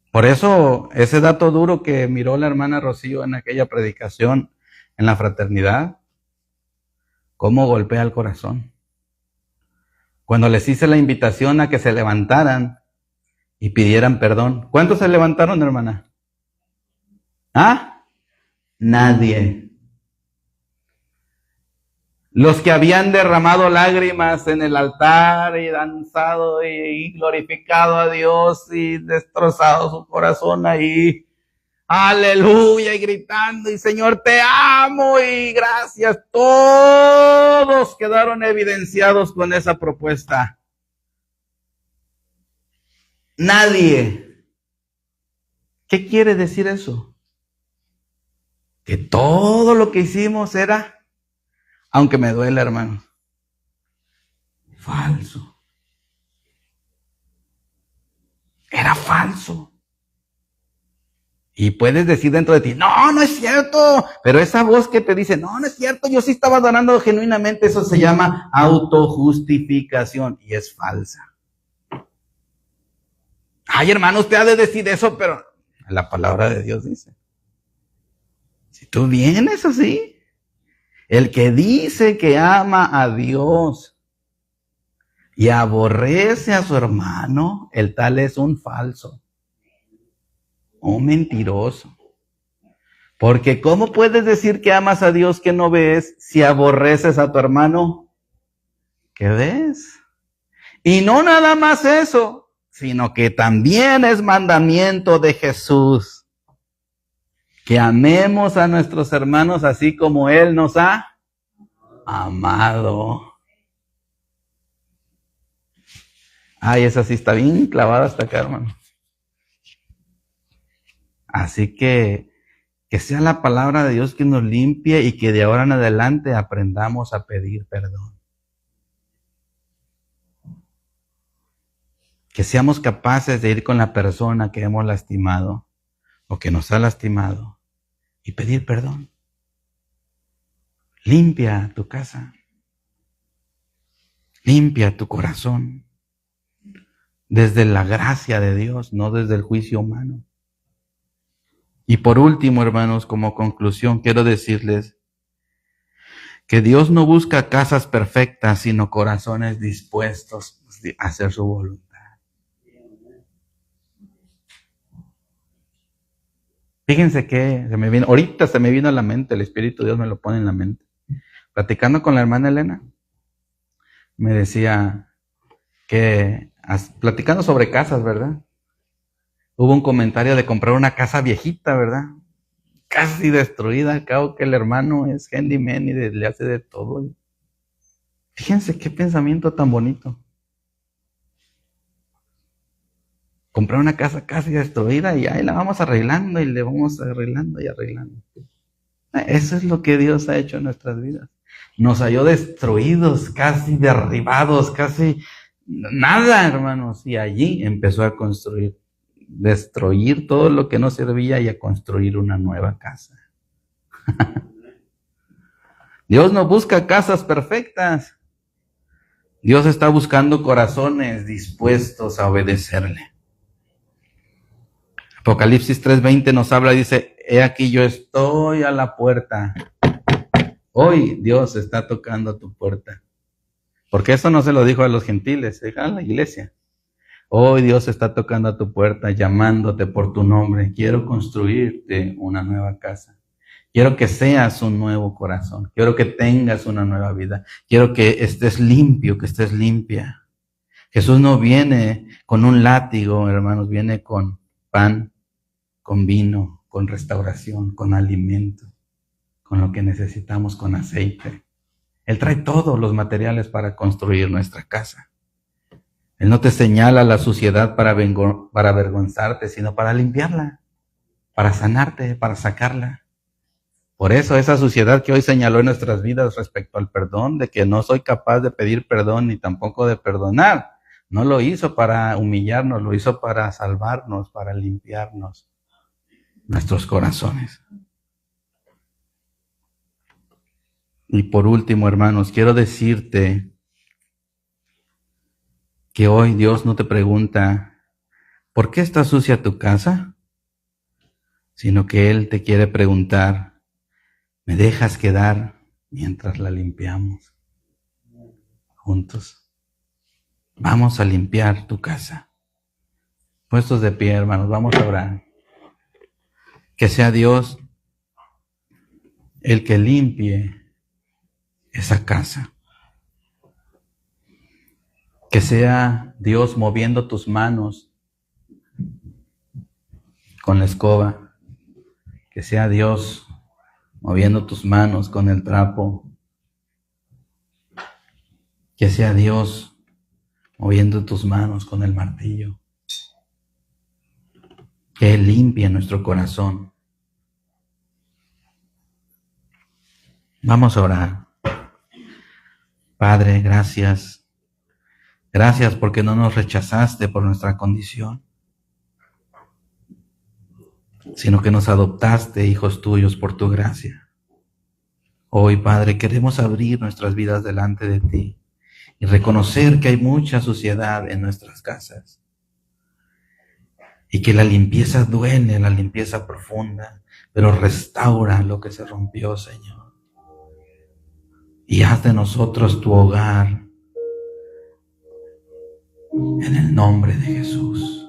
Por eso, ese dato duro que miró la hermana Rocío en aquella predicación en la fraternidad, cómo golpea el corazón. Cuando les hice la invitación a que se levantaran y pidieran perdón. ¿Cuántos se levantaron, hermana? ¿Ah? Nadie. Los que habían derramado lágrimas en el altar y danzado y glorificado a Dios y destrozado su corazón ahí, aleluya, y gritando, y Señor te amo y gracias, todos quedaron evidenciados con esa propuesta. Nadie. ¿Qué quiere decir eso? Que todo lo que hicimos era, aunque me duele, hermano, falso. Era falso. Y puedes decir dentro de ti, no, no es cierto. Pero esa voz que te dice, no, no es cierto, yo sí estaba adorando genuinamente, eso se llama autojustificación y es falsa. Ay, hermano, usted ha de decir eso, pero la palabra de Dios dice, si tú vienes así, el que dice que ama a Dios y aborrece a su hermano, el tal es un falso, un mentiroso. Porque ¿cómo puedes decir que amas a Dios que no ves si aborreces a tu hermano que ves? Y no nada más eso, sino que también es mandamiento de Jesús que amemos a nuestros hermanos así como Él nos ha amado. Ay, esa sí está bien clavada hasta acá, hermano. Así que sea la palabra de Dios que nos limpie y que de ahora en adelante aprendamos a pedir perdón. Que seamos capaces de ir con la persona que hemos lastimado o que nos ha lastimado y pedir perdón. Limpia tu casa. Limpia tu corazón. Desde la gracia de Dios, no desde el juicio humano. Y por último, hermanos, como conclusión, quiero decirles que Dios no busca casas perfectas, sino corazones dispuestos a hacer su voluntad. Fíjense que ahorita se me vino a la mente, el Espíritu de Dios me lo pone en la mente. Platicando con la hermana Elena, me decía que, platicando sobre casas, ¿verdad? Hubo un comentario de comprar una casa viejita, ¿verdad? Casi destruida, al cabo que el hermano es handyman y le hace de todo. Fíjense qué pensamiento tan bonito. Comprar una casa casi destruida y ahí la vamos arreglando y le vamos arreglando y arreglando. Eso es lo que Dios ha hecho en nuestras vidas. Nos halló destruidos, casi derribados, casi nada, hermanos. Y allí empezó a construir, destruir todo lo que no servía y a construir una nueva casa. Dios no busca casas perfectas. Dios está buscando corazones dispuestos a obedecerle. Apocalipsis 3:20 nos habla y dice, he aquí yo estoy a la puerta. Hoy Dios está tocando a tu puerta. Porque eso no se lo dijo a los gentiles, dijo a la iglesia. Hoy Dios está tocando a tu puerta, llamándote por tu nombre. Quiero construirte una nueva casa. Quiero que seas un nuevo corazón. Quiero que tengas una nueva vida. Quiero que estés limpio, que estés limpia. Jesús no viene con un látigo, hermanos, viene con pan, con vino, con restauración, con alimento, con lo que necesitamos, con aceite. Él trae todos los materiales para construir nuestra casa. Él no te señala la suciedad para avergonzarte, sino para limpiarla, para sanarte, para sacarla. Por eso esa suciedad que hoy señaló en nuestras vidas respecto al perdón, de que no soy capaz de pedir perdón ni tampoco de perdonar, no lo hizo para humillarnos, lo hizo para salvarnos, para limpiarnos nuestros corazones. Y por último, hermanos, quiero decirte que hoy Dios no te pregunta, ¿por qué está sucia tu casa? Sino que Él te quiere preguntar, ¿me dejas quedar mientras la limpiamos juntos? Vamos a limpiar tu casa. Puestos de pie, hermanos, vamos a orar. Que sea Dios el que limpie esa casa. Que sea Dios moviendo tus manos con la escoba. Que sea Dios moviendo tus manos con el trapo. Que sea Dios moviendo tus manos con el martillo. Que Él limpie nuestro corazón. Vamos a orar. Padre, gracias. Gracias porque no nos rechazaste por nuestra condición, sino que nos adoptaste, hijos tuyos, por tu gracia. Hoy, Padre, queremos abrir nuestras vidas delante de ti y reconocer que hay mucha suciedad en nuestras casas y que la limpieza duele, la limpieza profunda, pero restaura lo que se rompió, Señor. Y haz de nosotros tu hogar en el nombre de Jesús.